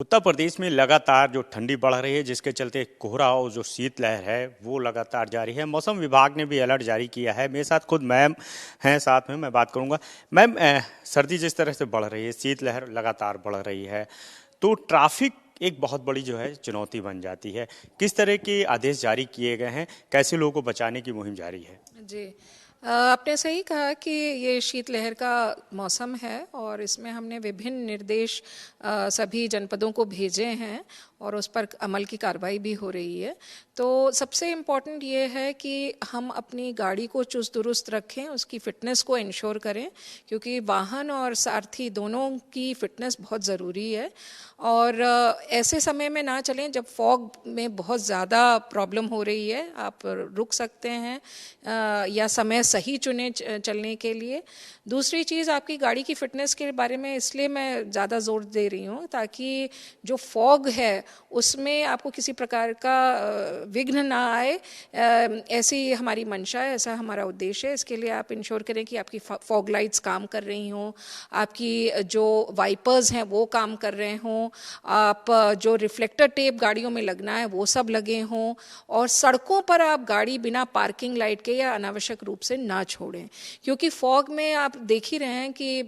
उत्तर प्रदेश में लगातार जो ठंडी बढ़ रही है, जिसके चलते कोहरा और जो शीतलहर है वो लगातार जारी है। मौसम विभाग ने भी अलर्ट जारी किया है। मेरे साथ खुद मैम हैं, साथ में मैं बात करूंगा। मैम, सर्दी जिस तरह से बढ़ रही है, शीतलहर लगातार बढ़ रही है, तो ट्रैफिक एक बहुत बड़ी जो है चुनौती बन जाती है। किस तरह के आदेश जारी किए गए हैं, कैसे लोगों को बचाने की मुहिम जारी है? जी, आपने सही कहा कि ये शीतलहर का मौसम है और इसमें हमने विभिन्न निर्देश सभी जनपदों को भेजे हैं और उस पर अमल की कार्रवाई भी हो रही है। तो सबसे इम्पॉर्टेंट ये है कि हम अपनी गाड़ी को चुस्त दुरुस्त रखें, उसकी फ़िटनेस को इंश्योर करें, क्योंकि वाहन और सारथी दोनों की फ़िटनेस बहुत ज़रूरी है। और ऐसे समय में ना चलें जब फॉग में बहुत ज़्यादा प्रॉब्लम हो रही है। आप रुक सकते हैं या समय सही चुने चलने के लिए। दूसरी चीज़, आपकी गाड़ी की फ़िटनेस के बारे में इसलिए मैं ज़्यादा ज़ोर दे रही हूँ ताकि जो फॉग है उसमें आपको किसी प्रकार का विघ्न ना आए, ऐसी हमारी मंशा है, ऐसा हमारा उद्देश्य है। इसके लिए आप इंश्योर करें कि आपकी फॉग लाइट्स काम कर रही हों, आपकी जो वाइपर्स हैं वो काम कर रहे हों, आप जो रिफ्लेक्टर टेप गाड़ियों में लगना है वो सब लगे हों, और सड़कों पर आप गाड़ी बिना पार्किंग लाइट के या अनावश्यक रूप से ना छोड़ें, क्योंकि फॉग में आप देख ही रहे हैं कि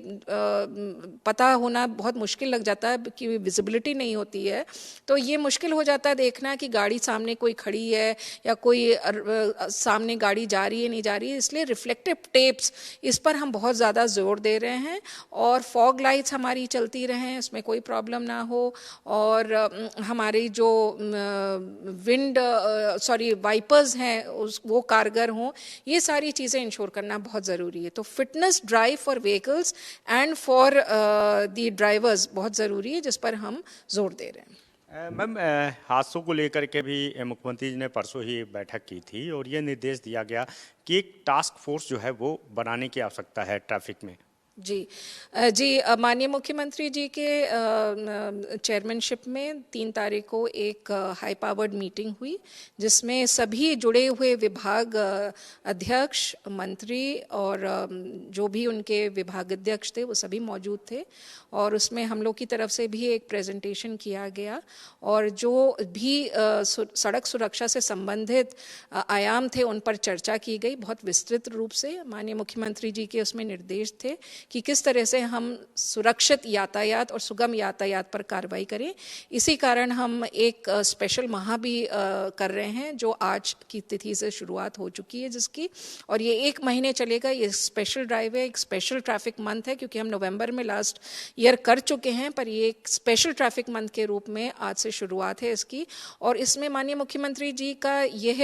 पता होना बहुत मुश्किल लग जाता है कि विजिबिलिटी नहीं होती है। तो ये मुश्किल हो जाता है देखना कि गाड़ी सामने कोई खड़ी है या कोई सामने गाड़ी जा रही है नहीं जा रही है। इसलिए रिफ्लेक्टिव टेप्स, इस पर हम बहुत ज़्यादा जोर दे रहे हैं, और फॉग लाइट्स हमारी चलती रहें, इसमें कोई प्रॉब्लम ना हो, और हमारी जो वाइपर्स हैं वो कारगर हों। ये सारी चीज़ें इंश्योर करना बहुत ज़रूरी है। तो fitness drive for vehicles and for the drivers बहुत ज़रूरी है, जिस पर हम जोर दे रहे हैं। मैम, हादसों को लेकर के भी मुख्यमंत्री जी ने परसों ही बैठक की थी और ये निर्देश दिया गया कि एक टास्क फोर्स जो है वो बनाने की आवश्यकता है ट्रैफिक में। जी, माननीय मुख्यमंत्री जी के चेयरमैनशिप में 3 तारीख को एक हाई पावर्ड मीटिंग हुई, जिसमें सभी जुड़े हुए विभाग अध्यक्ष, मंत्री और जो भी उनके विभाग अध्यक्ष थे वो सभी मौजूद थे। और उसमें हम लोग की तरफ से भी एक प्रेजेंटेशन किया गया, और जो भी सड़क सुरक्षा से संबंधित आयाम थे उन पर चर्चा की गई बहुत विस्तृत रूप से। माननीय मुख्यमंत्री जी के उसमें निर्देश थे कि किस तरह से हम सुरक्षित यातायात और सुगम यातायात पर कार्रवाई करें। इसी कारण हम एक स्पेशल माह भी कर रहे हैं, जो आज की तिथि से शुरुआत हो चुकी है जिसकी, और ये 1 महीने चलेगा। ये स्पेशल ड्राइव है, एक स्पेशल ट्रैफिक मंथ है, क्योंकि हम नवंबर में लास्ट ईयर कर चुके हैं, पर ये एक स्पेशल ट्रैफिक मंथ के रूप में आज से शुरुआत है इसकी। और इसमें माननीय मुख्यमंत्री जी का यह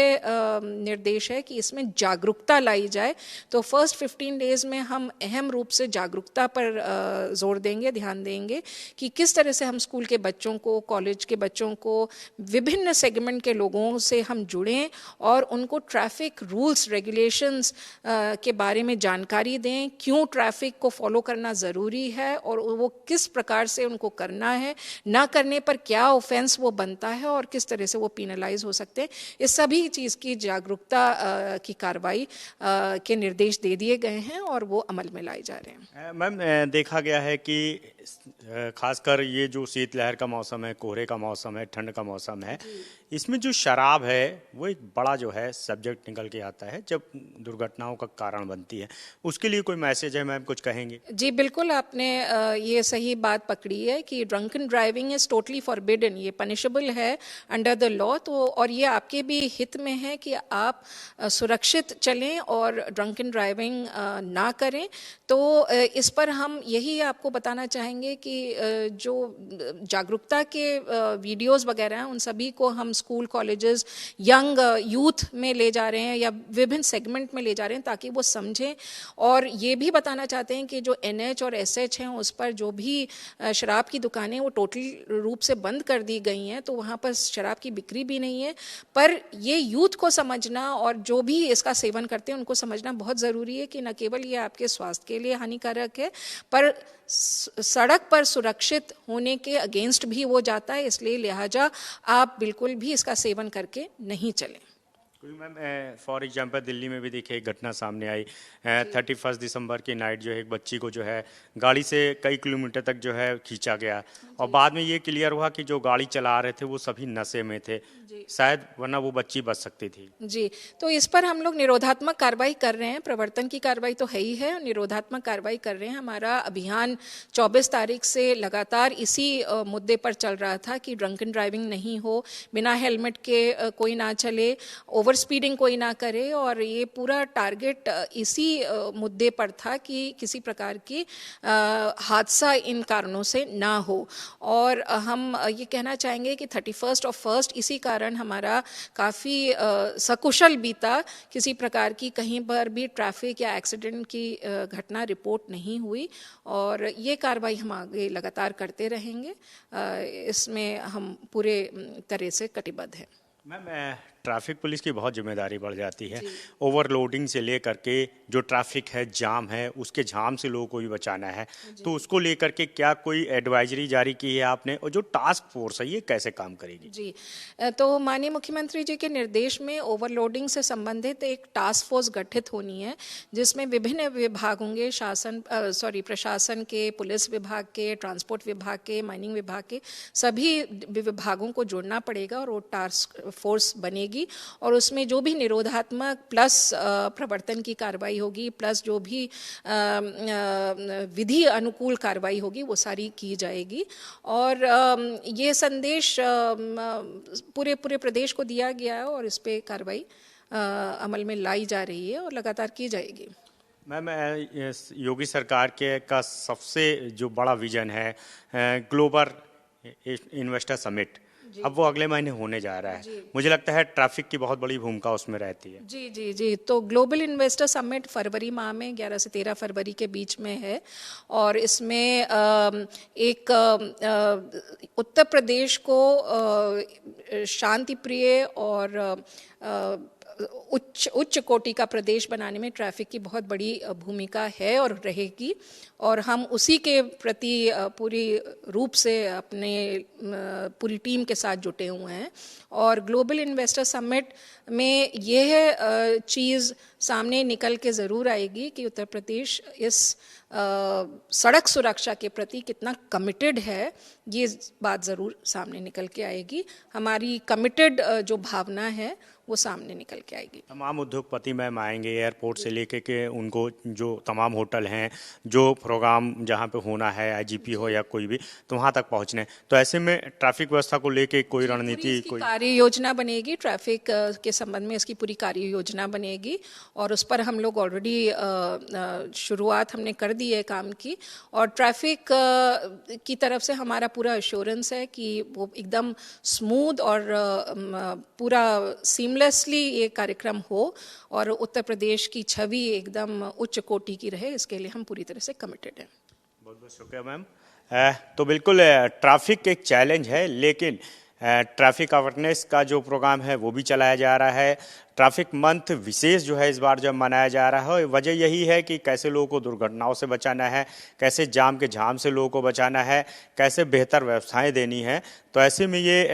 निर्देश है कि इसमें जागरूकता लाई जाए। तो फर्स्ट 15 डेज में हम अहम रूप से जागरूकता पर जोर देंगे, ध्यान देंगे कि किस तरह से हम स्कूल के बच्चों को, कॉलेज के बच्चों को, विभिन्न सेगमेंट के लोगों से हम जुड़ें और उनको ट्रैफिक रूल्स रेगुलेशंस के बारे में जानकारी दें, क्यों ट्रैफिक को फॉलो करना ज़रूरी है और वो किस प्रकार से उनको करना है, ना करने पर क्या ऑफेंस वो बनता है और किस तरह से वो पिनलाइज हो सकते हैं। इस सभी चीज़ की जागरूकता की कार्रवाई के निर्देश दे दिए गए हैं और वो अमल में लाए जा रहे हैं। मैम, देखा गया है कि खासकर ये जो शीतलहर का मौसम है, कोहरे का मौसम है, ठंड का मौसम है, इसमें जो शराब है वो एक बड़ा जो है सब्जेक्ट निकल के आता है जब दुर्घटनाओं का कारण बनती है। उसके लिए कोई मैसेज है मैम, कुछ कहेंगे? जी बिल्कुल, आपने ये सही बात पकड़ी है कि drunken driving is totally forbidden, ये पनिशेबल है अंडर द लॉ। तो और ये आपके भी हित में है कि आप सुरक्षित चलें और ड्रंकन ड्राइविंग ना करें। तो इस पर हम यही आपको बताना चाहेंगे कि जो जागरूकता के वीडियोस वगैरह हैं उन सभी को हम स्कूल, कॉलेजेस, यंग यूथ में ले जा रहे हैं या विभिन्न सेगमेंट में ले जा रहे हैं ताकि वो समझें। और ये भी बताना चाहते हैं कि जो NH और SH हैं उस पर जो भी शराब की दुकानें वो टोटल रूप से बंद कर दी गई हैं, तो वहाँ पर शराब की बिक्री भी नहीं है। पर ये यूथ को समझना और जो भी इसका सेवन करते हैं उनको समझना बहुत ज़रूरी है कि न केवल ये आपके स्वास्थ्य के लिए हानिकारक है, पर सड़क पर सुरक्षित होने के अगेंस्ट भी वो जाता है। इसलिए लिहाजा आप बिल्कुल भी इसका सेवन करके नहीं चलें। क्योंकि मैम फॉर एग्जांपल दिल्ली में भी देखिए एक घटना सामने आई 31 दिसंबर की नाइट जो है एक बच्ची को जो है गाड़ी से कई किलोमीटर तक जो है खींचा गया और बाद में ये क्लियर हुआ कि जो गाड़ी चला रहे थे वो सभी नशे में थे, शायद वरना वो बच्ची बच सकती थी। जी, तो इस पर हम लोग निरोधात्मक कार्रवाई कर रहे हैं। प्रवर्तन की कार्रवाई तो है ही है, निरोधात्मक कार्रवाई कर रहे हैं। हमारा अभियान 24 तारीख से लगातार इसी मुद्दे पर चल रहा था कि ड्रंकन ड्राइविंग नहीं हो, बिना हेलमेट के कोई ना चले, ओवर स्पीडिंग कोई ना करे, और ये पूरा टारगेट इसी मुद्दे पर था कि किसी प्रकार की हादसा इन कारणों से ना हो। और हम ये कहना चाहेंगे कि 31 ऑफ 1 इसी कारण हमारा काफ़ी सकुशल बीता, किसी प्रकार की कहीं पर भी ट्रैफिक या एक्सीडेंट की घटना रिपोर्ट नहीं हुई, और ये कार्रवाई हम आगे लगातार करते रहेंगे। इसमें हम पूरे तरह से कटिबद्ध हैं। मैम ट्रैफिक पुलिस की बहुत जिम्मेदारी बढ़ जाती है, ओवरलोडिंग से लेकर के जो ट्रैफिक है, जाम है, उसके जाम से लोगों को भी बचाना है, तो उसको लेकर के क्या कोई एडवाइजरी जारी की है आपने, और जो टास्क फोर्स है ये कैसे काम करेगी? जी, तो माननीय मुख्यमंत्री जी के निर्देश में ओवरलोडिंग से संबंधित एक टास्क फोर्स गठित होनी है, जिसमें विभिन्न विभाग होंगे, प्रशासन के, पुलिस विभाग के, ट्रांसपोर्ट विभाग के, माइनिंग विभाग के, सभी विभागों को जोड़ना पड़ेगा और वो टास्क फोर्स बनेगी, और उसमें जो भी निरोधात्मक प्लस प्रवर्तन की कार्रवाई होगी, प्लस जो भी विधि अनुकूल कार्रवाई होगी, वो सारी की जाएगी। और ये संदेश पूरे प्रदेश को दिया गया है, और इस पे कार्रवाई अमल में लाई जा रही है और लगातार की जाएगी। मैम योगी सरकार के का सबसे जो बड़ा विजन है ग्लोबल इन्वेस्टर समिट, अब वो अगले महीने होने जा रहा है, मुझे लगता है ट्रैफिक की बहुत बड़ी भूमिका उसमें रहती है। जी जी जी, तो ग्लोबल इन्वेस्टर समिट फरवरी माह में 11 से 13 फरवरी के बीच में है, और इसमें एक उत्तर प्रदेश को शांति प्रिय और उच्च कोटि का प्रदेश बनाने में ट्रैफिक की बहुत बड़ी भूमिका है और रहेगी, और हम उसी के प्रति पूरी रूप से अपने पूरी टीम के साथ जुटे हुए हैं। और ग्लोबल इन्वेस्टर समिट में यह चीज़ सामने निकल के ज़रूर आएगी कि उत्तर प्रदेश इस सड़क सुरक्षा के प्रति कितना कमिटेड है, ये बात ज़रूर सामने निकल के आएगी। हमारी कमिटेड जो भावना है वो सामने निकल के आएगी। तमाम उद्योगपति मैम आएंगे एयरपोर्ट से लेके के उनको जो तमाम होटल हैं, जो प्रोग्राम जहाँ पे होना है, आईजीपी हो या कोई भी, तो वहाँ तक पहुँचने, तो ऐसे में ट्रैफिक व्यवस्था को लेके कोई रणनीति, कोई कार्य योजना बनेगी, ट्रैफिक के संबंध में इसकी पूरी कार्य योजना बनेगी, और उस पर हम लोग ऑलरेडी शुरुआत हमने कर दी है काम की, और ट्रैफिक की तरफ से हमारा पूरा एश्योरेंस है कि वो एकदम स्मूथ और पूरा सीमलेसली ये कार्यक्रम हो, और उत्तर प्रदेश की छवि एकदम उच्च कोटि की रहे, इसके लिए हम पूरी तरह से कमिटेड हैं। बहुत बहुत शुक्रिया मैम। तो बिल्कुल ट्रैफिक एक चैलेंज है, लेकिन ट्रैफिक अवेयरनेस का जो प्रोग्राम है वो भी चलाया जा रहा है। ट्रैफिक मंथ विशेष जो है इस बार जब मनाया जा रहा है, वजह यही है कि कैसे लोगों को दुर्घटनाओं से बचाना है, कैसे जाम के झाम से लोगों को बचाना है, कैसे बेहतर व्यवस्थाएं देनी है। तो ऐसे में ये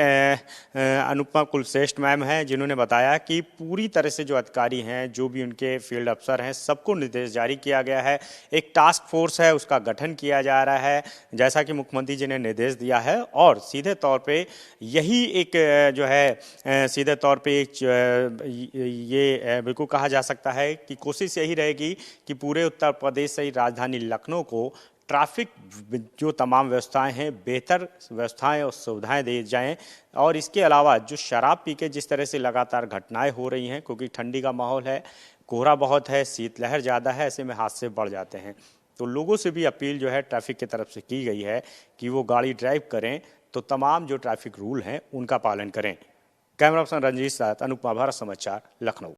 अनुपमा कुलश्रेष्ठ मैम हैं जिन्होंने बताया कि पूरी तरह से जो अधिकारी हैं, जो भी उनके फील्ड अफसर हैं, सबको निर्देश जारी किया गया है। एक टास्क फोर्स है, उसका गठन किया जा रहा है जैसा कि मुख्यमंत्री जी ने निर्देश दिया है, और सीधे तौर पर यही एक जो है सीधे तौर पर ये बिल्कुल कहा जा सकता है कि कोशिश यही रहेगी कि पूरे उत्तर प्रदेश से राजधानी लखनऊ को ट्रैफिक जो तमाम व्यवस्थाएं हैं, बेहतर व्यवस्थाएं और सुविधाएं दी जाएं। और इसके अलावा जो शराब पी के जिस तरह से लगातार घटनाएं हो रही हैं, क्योंकि ठंडी का माहौल है, कोहरा बहुत है, शीतलहर ज़्यादा है, ऐसे में हादसे बढ़ जाते हैं। तो लोगों से भी अपील जो है ट्रैफिक की तरफ से की गई है कि वो गाड़ी ड्राइव करें तो तमाम जो ट्रैफिक रूल हैं उनका पालन करें। कैमरा पर्सन रंजीत साथ अनुपमा, भारत समाचार, लखनऊ।